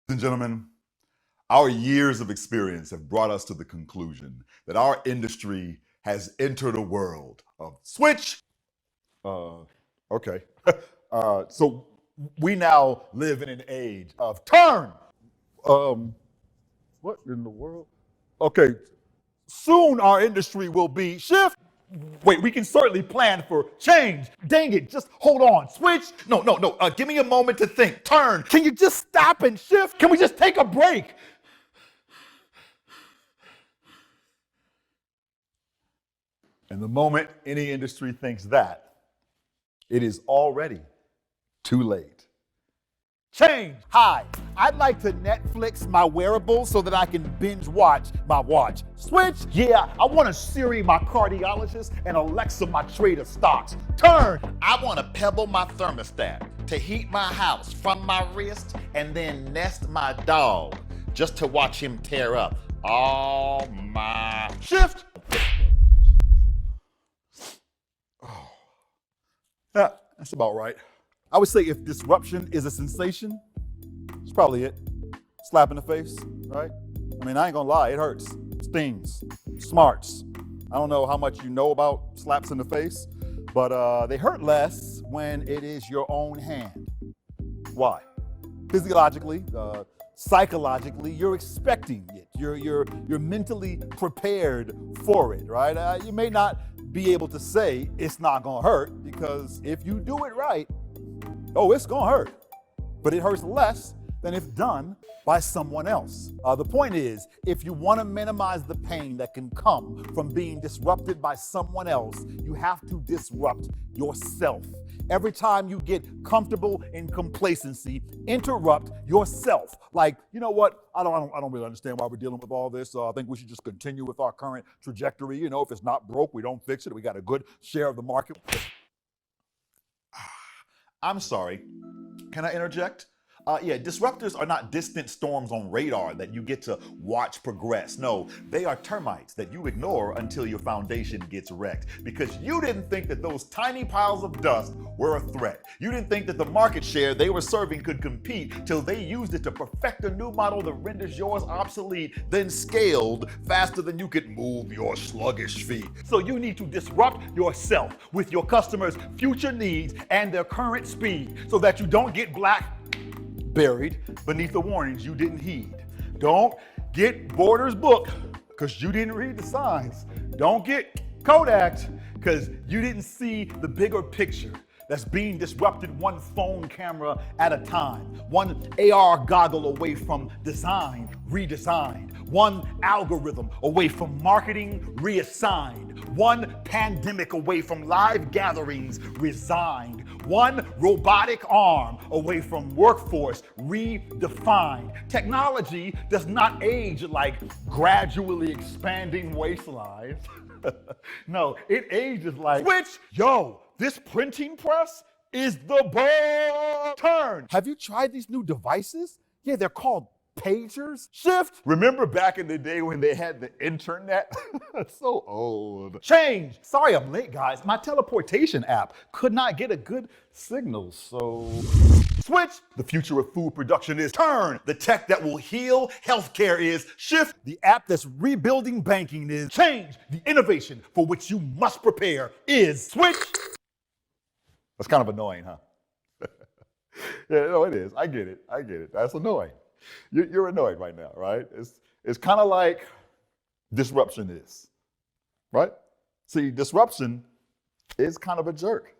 and gentlemen, our years of experience have brought us to the conclusion that our industry has entered a world of switch. Okay. So we now live in an age of turn. What in the world? Okay. Soon our industry will be shift. Wait, we can certainly plan for change. Dang it, just hold on. Switch. No. Give me a moment to think. Turn. Can you just stop and shift? Can we just take a break? And the moment any industry thinks that, it is already too late. Change. Hi, I'd like to Netflix my wearables so that I can binge watch my watch. Switch. Yeah, I want to Siri my cardiologist and Alexa my trader stocks. Turn. I want to pebble my thermostat to heat my house from my wrist and then nest my dog just to watch him tear up all my shift. Oh. Yeah, that's about right. I would say if disruption is a sensation, it's probably it. Slap in the face, right? I mean, I ain't gonna lie, it hurts, stings, smarts. I don't know how much you know about slaps in the face, but they hurt less when it is your own hand. Why? Physiologically, psychologically, you're expecting it. You're mentally prepared for it, right? You may not be able to say it's not gonna hurt, because if you do it right, oh, it's gonna hurt, but it hurts less than if done by someone else. The point is, if you wanna minimize the pain that can come from being disrupted by someone else, you have to disrupt yourself. Every time you get comfortable in complacency, interrupt yourself. Like, you know what? I don't really understand why we're dealing with all this. I think we should just continue with our current trajectory. You know, if it's not broke, we don't fix it. We got a good share of the market. I'm sorry. Can I interject? Disruptors are not distant storms on radar that you get to watch progress. No, they are termites that you ignore until your foundation gets wrecked, because you didn't think that those tiny piles of dust were a threat. You didn't think that the market share they were serving could compete till they used it to perfect a new model that renders yours obsolete, then scaled faster than you could move your sluggish feet. So you need to disrupt yourself with your customers' future needs and their current speed so that you don't get buried beneath the warnings you didn't heed. Don't get Borders book because you didn't read the signs. Don't get Kodak's because you didn't see the bigger picture that's being disrupted one phone camera at a time, one AR goggle away from design redesigned, one algorithm away from marketing reassigned, one pandemic away from live gatherings resigned, one robotic arm away from workforce redefined. Technology does not age like gradually expanding waistlines. No, it ages like switch. Yo, this printing press is the turn. Have you tried these new devices? Yeah, they're called pagers. Shift. Remember back in the day when they had the internet? So old. Change. Sorry I'm late, guys. My teleportation app could not get a good signal, so switch. The future of food production is turn. The tech that will heal healthcare is shift. The app that's rebuilding banking is change. The innovation for which you must prepare is switch. That's kind of annoying, huh? Yeah, no, it is. I get it. That's annoying. You're annoyed right now, right? It's kind of like disruption is, right? See, disruption is kind of a jerk.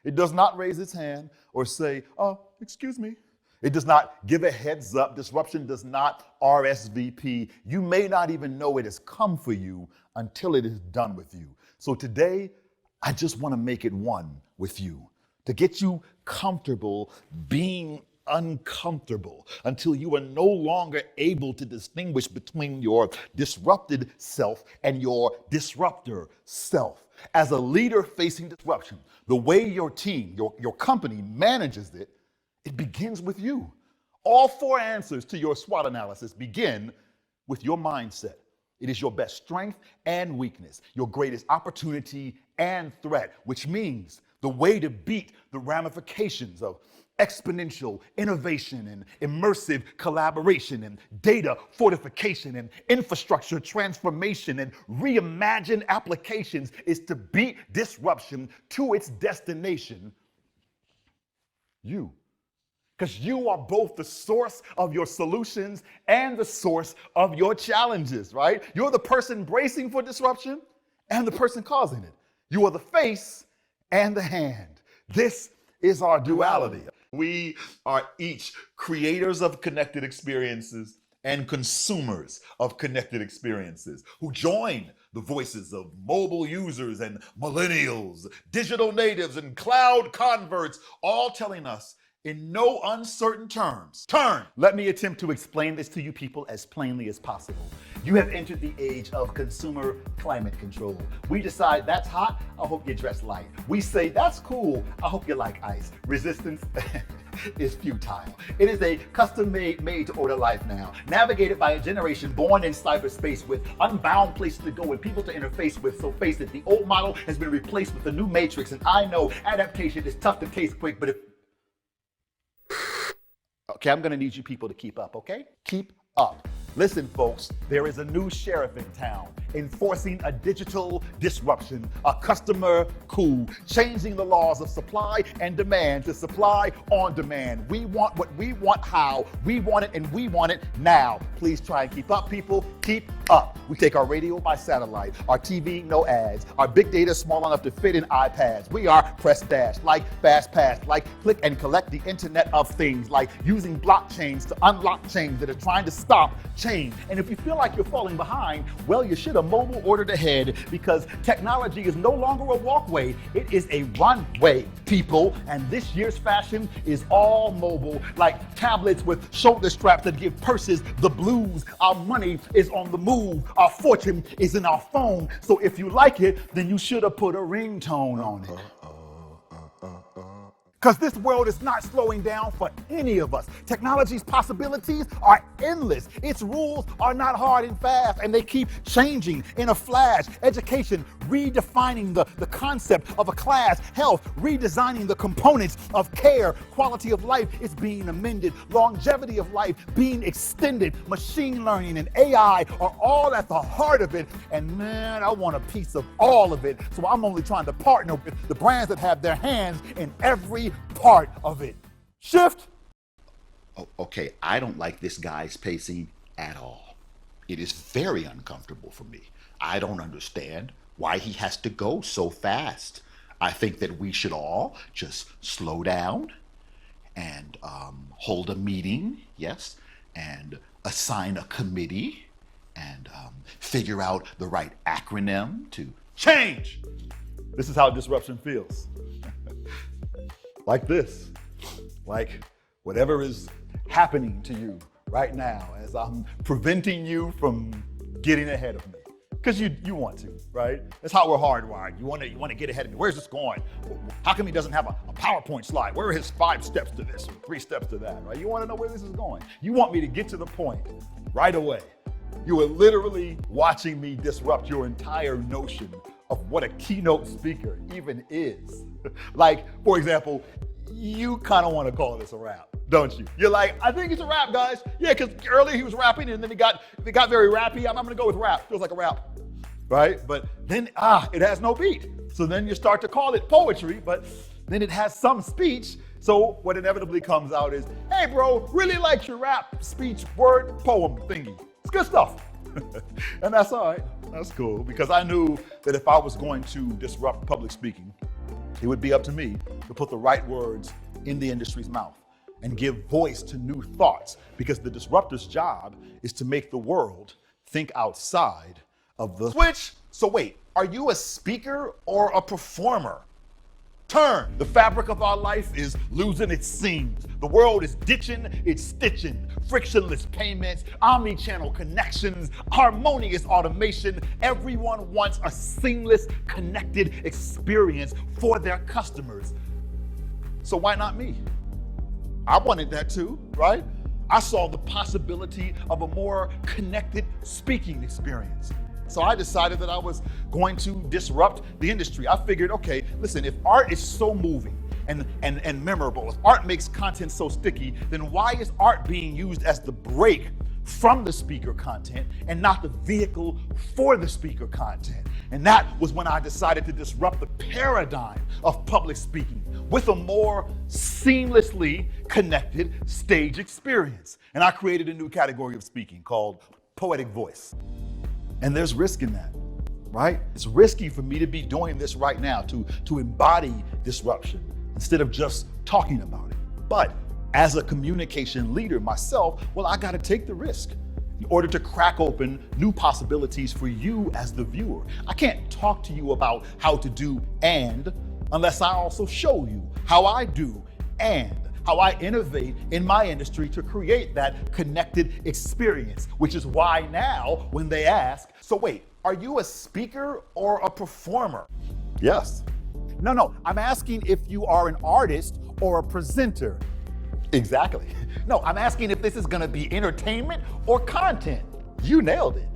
It does not raise its hand or say, oh, excuse me. It does not give a heads up. Disruption does not RSVP. You may not even know it has come for you until it is done with you. So today, I just want to make it one with you, to get you comfortable being uncomfortable until you are no longer able to distinguish between your disrupted self and your disruptor self. As a leader facing disruption, the way your team, your company manages it, it begins with you. All 4 answers to your SWOT analysis begin with your mindset. It is your best strength and weakness, your greatest opportunity and threat, which means the way to beat the ramifications of exponential innovation and immersive collaboration and data fortification and infrastructure transformation and reimagined applications is to beat disruption to its destination. You. Because you are both the source of your solutions and the source of your challenges, right? You're the person bracing for disruption and the person causing it. You are the face and the hand. This is our duality. We are each creators of connected experiences and consumers of connected experiences who join the voices of mobile users and millennials, digital natives and cloud converts, all telling us in no uncertain terms, turn. Let me attempt to explain this to you people as plainly as possible. You have entered the age of consumer climate control. We decide that's hot, I hope you dress light. We say that's cool, I hope you like ice. Resistance is futile. It is a custom-made, made-to-order life now, navigated by a generation born in cyberspace with unbound places to go and people to interface with. So face it, the old model has been replaced with the new matrix, and I know adaptation is tough to taste quick, but if okay, I'm gonna need you people to keep up, okay? Keep up. Listen, folks, there is a new sheriff in town enforcing a digital disruption, a customer coup, changing the laws of supply and demand to supply on demand. We want what we want, how we want it, and we want it now. Please try and keep up, people. Keep up. We take our radio by satellite, our TV, no ads, our big data small enough to fit in iPads. We are press dash, like fast pass, like click and collect the Internet of Things, like using blockchains to unlock chains that are trying to stop change. And if you feel like you're falling behind, well, you should have mobile ordered ahead, because technology is no longer a walkway, it is a runway, people. And this year's fashion is all mobile, like tablets with shoulder straps that give purses the blues. Our money is on the move, our fortune is in our phone. So if you like it, then you should have put a ringtone on it. Because this world is not slowing down for any of us. Technology's possibilities are endless. Its rules are not hard and fast, and they keep changing in a flash. Education, redefining the concept of a class. Health, redesigning the components of care. Quality of life is being amended. Longevity of life being extended. Machine learning and AI are all at the heart of it. And man, I want a piece of all of it. So I'm only trying to partner with the brands that have their hands in every part of it. Shift. Oh, okay, I don't like this guy's pacing at all. It is very uncomfortable for me. I don't understand why he has to go so fast. I think that we should all just slow down and hold a meeting, yes, and assign a committee and figure out the right acronym to change. This is how disruption feels. Like this, like whatever is happening to you right now as I'm preventing you from getting ahead of me. Because you want to, right? That's how we're hardwired. You want to get ahead of me. Where's this going? How come he doesn't have a PowerPoint slide? Where are his 5 steps to this or 3 steps to that, right? You want to know where this is going. You want me to get to the point right away. You are literally watching me disrupt your entire notion of what a keynote speaker even is. Like, for example, you kind of want to call this a rap, don't you? You're like, I think it's a rap, guys. Yeah, because earlier he was rapping and then it got very rappy. I'm going to go with rap. Feels like a rap, right? But then, it has no beat. So then you start to call it poetry, but then it has some speech. So what inevitably comes out is, hey, bro, really liked your rap, speech, word, poem thingy. It's good stuff. And that's all right. That's cool, because I knew that if I was going to disrupt public speaking, it would be up to me to put the right words in the industry's mouth and give voice to new thoughts, because the disruptor's job is to make the world think outside of the switch. So wait, are you a speaker or a performer? Turn. The fabric of our life is losing its seams. The world is ditching its stitching. Frictionless payments, omni-channel connections, harmonious automation. Everyone wants a seamless, connected experience for their customers. So why not me? I wanted that too, right? I saw the possibility of a more connected speaking experience. So I decided that I was going to disrupt the industry. I figured, okay, listen, if art is so moving and memorable, if art makes content so sticky, then why is art being used as the break from the speaker content and not the vehicle for the speaker content? And that was when I decided to disrupt the paradigm of public speaking with a more seamlessly connected stage experience. And I created a new category of speaking called Poetic Voice. And there's risk in that, right? It's risky for me to be doing this right now, to embody disruption instead of just talking about it. But as a communication leader myself, well, I gotta take the risk in order to crack open new possibilities for you as the viewer. I can't talk to you about how to do and unless I also show you how I do and how I innovate in my industry to create that connected experience, which is why now when they ask, so wait, are you a speaker or a performer? Yes. No, I'm asking if you are an artist or a presenter. Exactly. No, I'm asking if this is gonna be entertainment or content. You nailed it.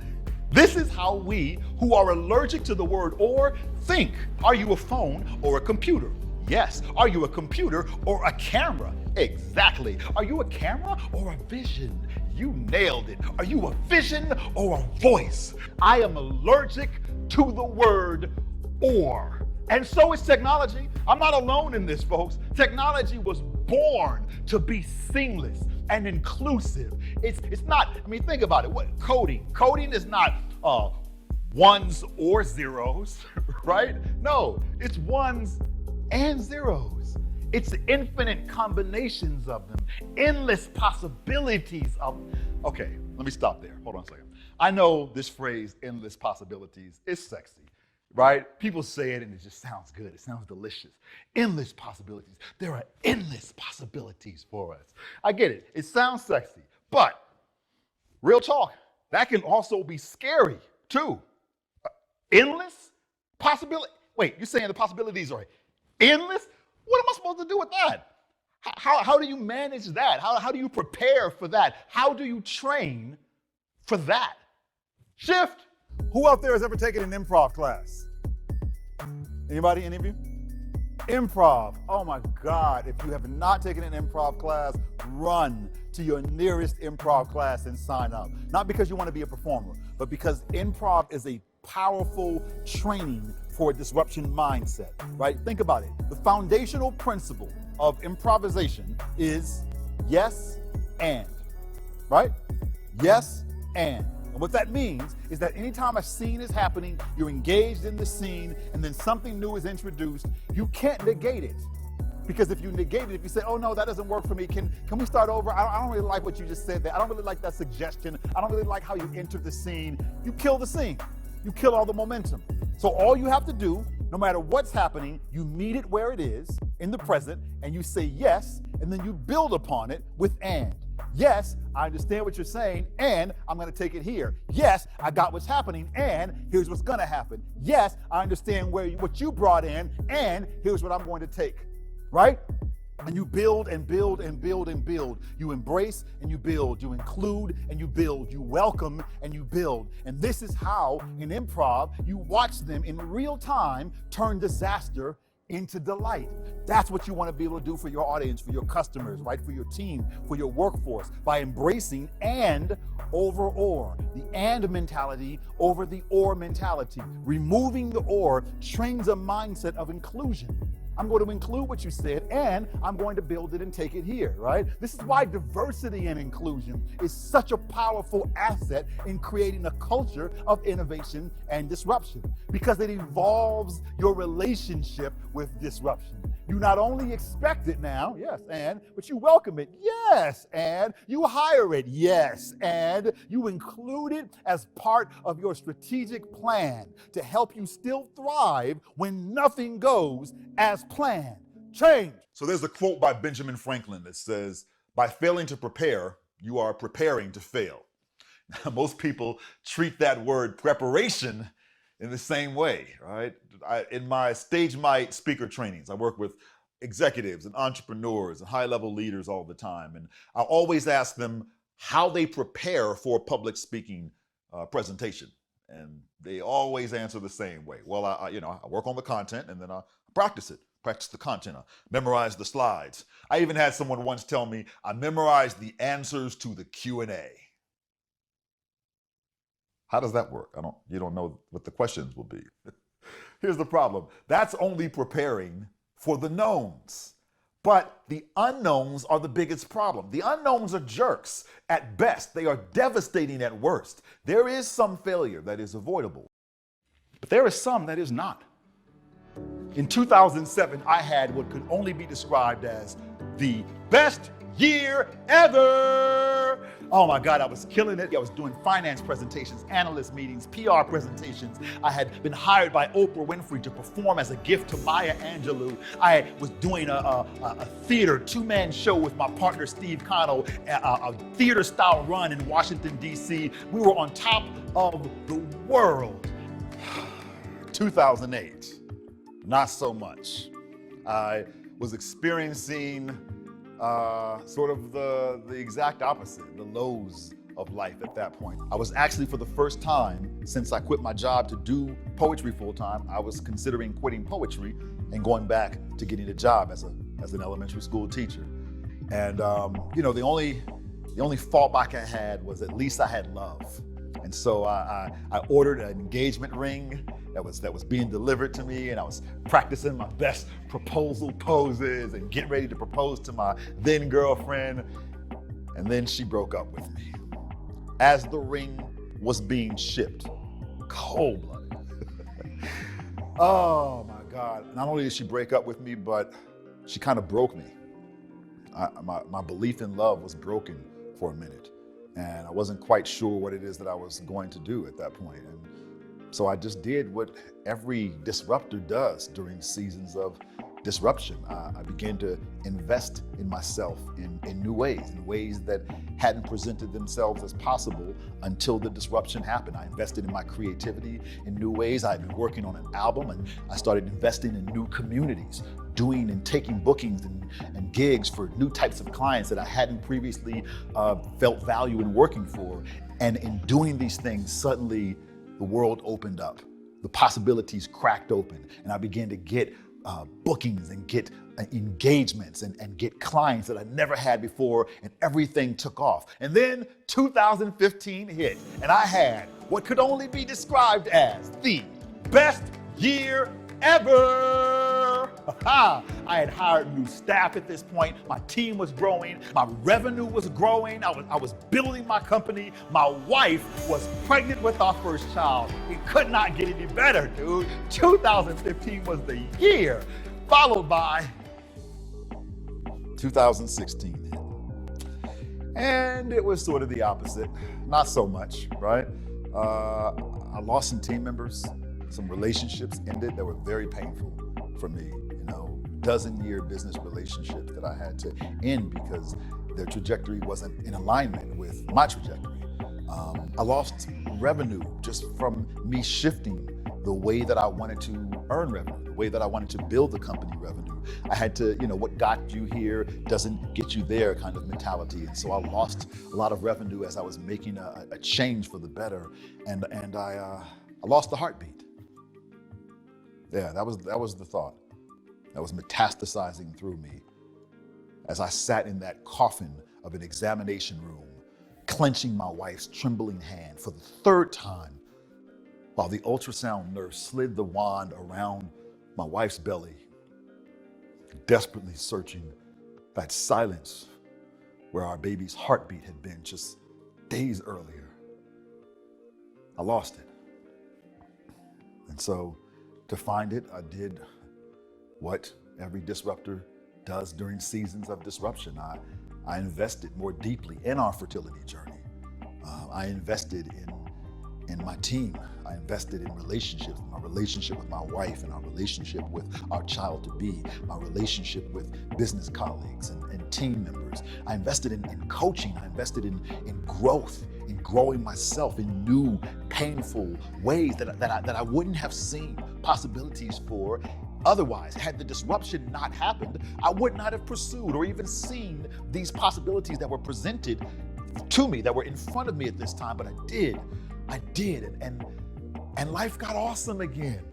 This is how we, who are allergic to the word or, think. Are you a phone or a computer? Yes. Are you a computer or a camera? Exactly. Are you a camera or a vision? You nailed it. Are you a vision or a voice? I am allergic to the word or. And so is technology. I'm not alone in this, folks. Technology was born to be seamless and inclusive. It's not, I mean, think about it. What coding? Coding is not ones or zeros, right? No, it's ones and zeros. It's infinite combinations of them, endless possibilities of, okay, let me stop there. Hold on a second. I know this phrase, endless possibilities, is sexy, right? People say it and it just sounds good. It sounds delicious. Endless possibilities. There are endless possibilities for us. I get it. It sounds sexy, but real talk, that can also be scary too. Endless possibility. Wait, you're saying the possibilities are endless? What am I supposed to do with that? How do you manage that? How do you prepare for that? How do you train for that? Shift. Who out there has ever taken an improv class? Anybody, any of you? Improv, oh my God, if you have not taken an improv class, run to your nearest improv class and sign up. Not because you want to be a performer, but because improv is a powerful training for a disruption mindset, right? Think about it. The foundational principle of improvisation is yes and, right? Yes and. And what that means is that anytime a scene is happening, you're engaged in the scene, and then something new is introduced, you can't negate it. Because if you negate it, if you say, oh no, that doesn't work for me, can we start over? I don't really like what you just said there. I don't really like that suggestion. I don't really like how you entered the scene. You kill the scene. You kill all the momentum. So all you have to do, no matter what's happening, you meet it where it is, in the present, and you say yes, and then you build upon it with and. Yes, I understand what you're saying, and I'm gonna take it here. Yes, I got what's happening, and here's what's gonna happen. Yes, I understand what you brought in, and here's what I'm going to take, right? And you build and build and build and build. You embrace and you build. You include and you build. You welcome and you build. And this is how, in improv, you watch them in real time turn disaster into delight. That's what you want to be able to do for your audience, for your customers, right? For your team, for your workforce, by embracing and over or. The and mentality over the or mentality. Removing the or trains a mindset of inclusion. I'm going to include what you said, and I'm going to build it and take it here, right? This is why diversity and inclusion is such a powerful asset in creating a culture of innovation and disruption, because it evolves your relationship with disruption. You not only expect it now, yes, and, but you welcome it, yes, and you hire it, yes, and you include it as part of your strategic plan to help you still thrive when nothing goes as planned. Change. So there's a quote by Benjamin Franklin that says, by failing to prepare, you are preparing to fail. Now, most people treat that word preparation in the same way, right? In my Stage Might speaker trainings, I work with executives and entrepreneurs and high-level leaders all the time. And I always ask them how they prepare for a public speaking presentation. And they always answer the same way. Well, I work on the content and then I practice it. Practice the content, memorize the slides. I even had someone once tell me I memorized the answers to the Q&A. How does that work? You don't know what the questions will be. Here's the problem. That's only preparing for the knowns. But the unknowns are the biggest problem. The unknowns are jerks at best. They are devastating at worst. There is some failure that is avoidable, but there is some that is not. In 2007, I had what could only be described as the best year ever. Oh my God, I was killing it. I was doing finance presentations, analyst meetings, PR presentations. I had been hired by Oprah Winfrey to perform as a gift to Maya Angelou. I was doing a theater two-man show with my partner, Steve Connell, a theater-style run in Washington, D.C. We were on top of the world. 2008, not so much. I was experiencing sort of the exact opposite, the lows of life at that point. I was actually, for the first time since I quit my job to do poetry full-time, I was considering quitting poetry and going back to getting a job as an elementary school teacher. And the only fallback I had was at least I had love. And so I ordered an engagement ring that was being delivered to me, and I was practicing my best proposal poses and getting ready to propose to my then girlfriend. And then she broke up with me as the ring was being shipped. Cold-blooded. Oh my God. Not only did she break up with me, but she kind of broke me. My belief in love was broken for a minute, and I wasn't quite sure what it is that I was going to do at that point. And so I just did what every disruptor does during seasons of disruption. I began to invest in myself in new ways, in ways that hadn't presented themselves as possible until the disruption happened. I invested in my creativity in new ways. I had been working on an album, and I started investing in new communities, doing and taking bookings and gigs for new types of clients that I hadn't previously felt value in working for. And in doing these things, suddenly the world opened up. The possibilities cracked open, and I began to get bookings and get engagements and get clients that I never had before, and everything took off. And then 2015 hit, and I had what could only be described as the best year ever. I had hired new staff at this point. My team was growing. My revenue was growing. I was building my company. My wife was pregnant with our first child. It could not get any better, dude. 2015 was the year, followed by 2016 hit. And it was sort of the opposite. Not so much, right? I lost some team members. Some relationships ended that were very painful for me. Dozen-year business relationships that I had to end because their trajectory wasn't in alignment with my trajectory. I lost revenue just from me shifting the way that I wanted to earn revenue, the way that I wanted to build the company revenue. I had to, what got you here doesn't get you there kind of mentality. And so I lost a lot of revenue as I was making a change for the better. And I lost the heartbeat. Yeah, that was the thought. That was metastasizing through me as I sat in that coffin of an examination room, clenching my wife's trembling hand for the third time, while the ultrasound nurse slid the wand around my wife's belly, desperately searching that silence where our baby's heartbeat had been just days earlier. I lost it. And so to find it, I did what every disruptor does during seasons of disruption. I invested more deeply in our fertility journey. I invested in my team. I invested in relationships, my relationship with my wife and our relationship with our child to be, my relationship with business colleagues and team members. I invested in coaching. I invested in growth, in growing myself in new, painful ways that I wouldn't have seen possibilities for otherwise. Had the disruption not happened, I would not have pursued or even seen these possibilities that were presented to me, that were in front of me at this time, but I did, and life got awesome again.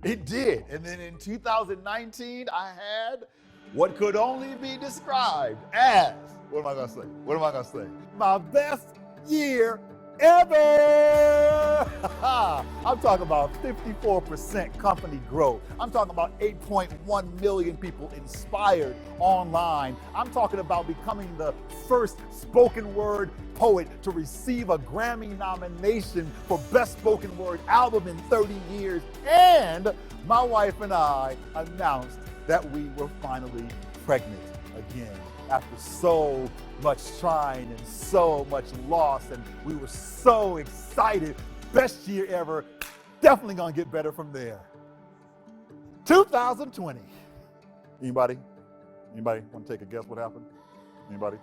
It did. And then in 2019, I had what could only be described as, what am I gonna say? What am I gonna say? My best year ever! I'm talking about 54% company growth. I'm talking about 8.1 million people inspired online. I'm talking about becoming the first spoken word poet to receive a Grammy nomination for Best Spoken Word Album in 30 years. And my wife and I announced that we were finally pregnant again after so much trying and so much loss, and we were so excited. Best year ever. Definitely gonna get better from there. 2020. Anybody want to take a guess what happened? Anybody?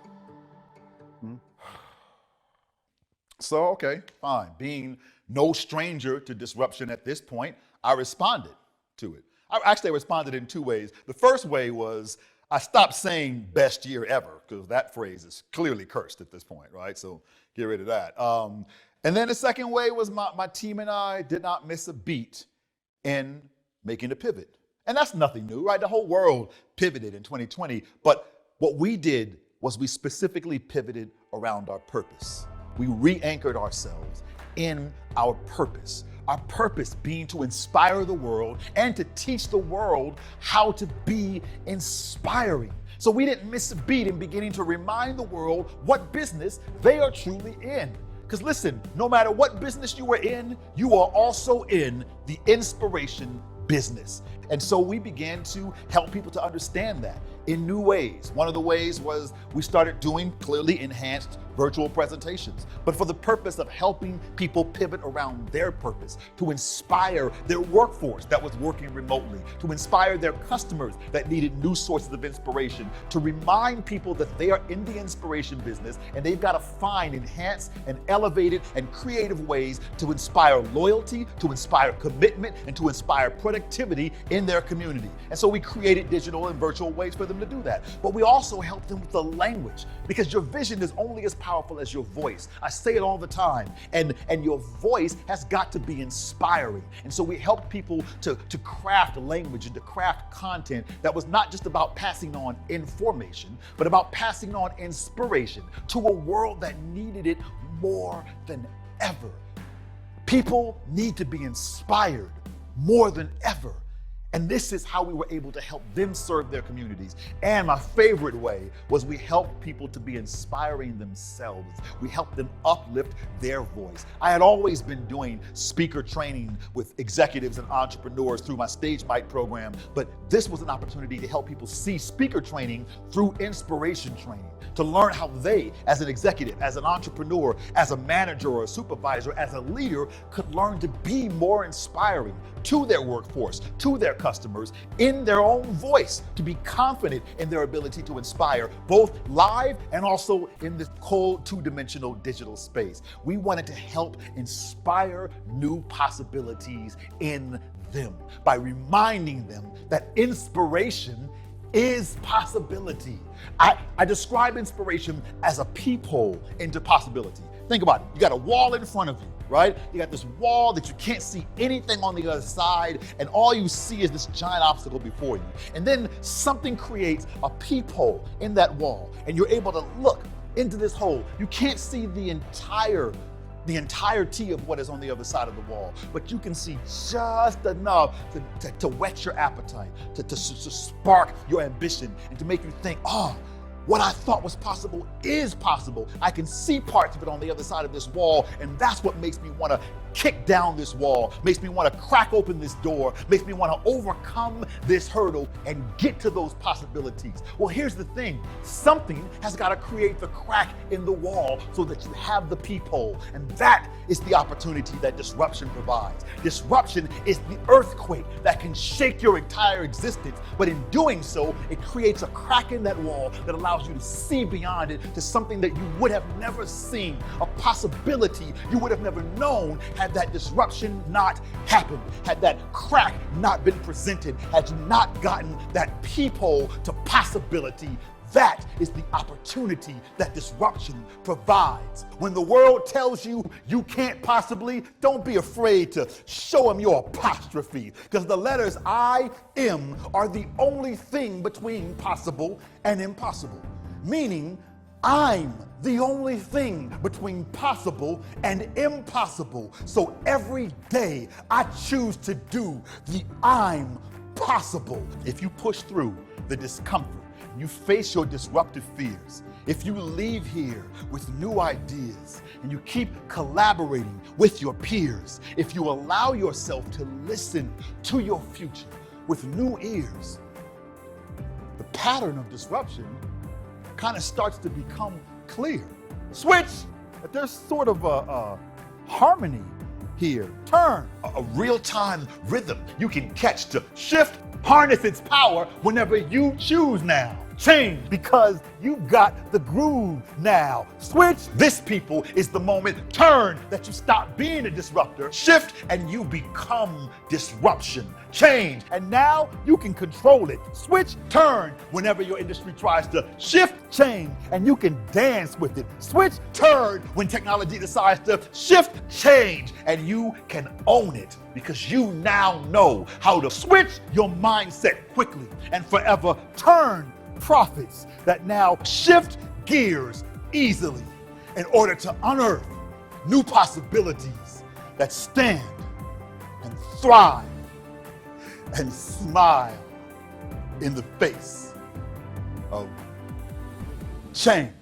So, okay, fine. Being no stranger to disruption at this point, I responded to it. I responded in two ways. The first way was I stopped saying best year ever, because that phrase is clearly cursed at this point, right? So get rid of that. And then the second way was my team and I did not miss a beat in making a pivot. And that's nothing new, right? The whole world pivoted in 2020. But what we did was we specifically pivoted around our purpose. We re-anchored ourselves in our purpose. Our purpose being to inspire the world and to teach the world how to be inspiring. So we didn't miss a beat in beginning to remind the world what business they are truly in. Because listen, no matter what business you are in, you are also in the inspiration business. And so we began to help people to understand that in new ways. One of the ways was we started doing clearly enhanced virtual presentations, but for the purpose of helping people pivot around their purpose, to inspire their workforce that was working remotely, to inspire their customers that needed new sources of inspiration, to remind people that they are in the inspiration business and they've got to find enhanced and elevated and creative ways to inspire loyalty, to inspire commitment, and to inspire productivity in their community. And so we created digital and virtual ways for them to do that. But we also helped them with the language, because your vision is only as powerful as your voice. I say it all the time. And your voice has got to be inspiring. And so we helped people to craft language and to craft content that was not just about passing on information, but about passing on inspiration to a world that needed it more than ever. People need to be inspired more than ever. And this is how we were able to help them serve their communities. And my favorite way was we helped people to be inspiring themselves. We helped them uplift their voice. I had always been doing speaker training with executives and entrepreneurs through my Stage Mic program, but this was an opportunity to help people see speaker training through inspiration training, to learn how they, as an executive, as an entrepreneur, as a manager or a supervisor, as a leader, could learn to be more inspiring to their workforce, to their customers, in their own voice, to be confident in their ability to inspire, both live and also in this cold, two-dimensional digital space. We wanted to help inspire new possibilities in them by reminding them that inspiration is possibility. I describe inspiration as a peephole into possibility. Think about it. You got a wall in front of you, right? You got this wall that you can't see anything on the other side, and all you see is this giant obstacle before you. And then something creates a peephole in that wall, and you're able to look into this hole. You can't see the entirety of what is on the other side of the wall, but you can see just enough to whet your appetite, to spark your ambition, and to make you think, what I thought was possible is possible. I can see parts of it on the other side of this wall, and that's what makes me want to kick down this wall, makes me want to crack open this door, makes me want to overcome this hurdle and get to those possibilities. Well, here's the thing. Something has got to create the crack in the wall so that you have the peephole, and that is the opportunity that disruption provides. Disruption is the earthquake that can shake your entire existence, but in doing so, it creates a crack in that wall that allows you to see beyond it to something that you would have never seen, a possibility you would have never known had that disruption not happened, had that crack not been presented, had you not gotten that peephole to possibility. That is the opportunity that disruption provides. When the world tells you you can't possibly, don't be afraid to show them your apostrophe, because the letters I, M are the only thing between possible and impossible. Meaning, I'm the only thing between possible and impossible. So every day I choose to do the I'm possible. If you push through the discomfort, you face your disruptive fears, if you leave here with new ideas and you keep collaborating with your peers, if you allow yourself to listen to your future with new ears, the pattern of disruption kind of starts to become clear. Switch! There's sort of a harmony here. Turn. A real-time rhythm you can catch to shift, harness its power whenever you choose now. Change, because you've got the groove now. Switch. This, people, is the moment. Turn, that you stop being a disruptor. Shift and you become disruption. Change. And now you can control it. Switch, turn, whenever your industry tries to shift, change, and you can dance with it. Switch, Turn when technology decides to shift, change, and you can own it because you now know how to switch your mindset quickly and forever. Turn profits that now shift gears easily in order to unearth new possibilities that stand and thrive and smile in the face of change.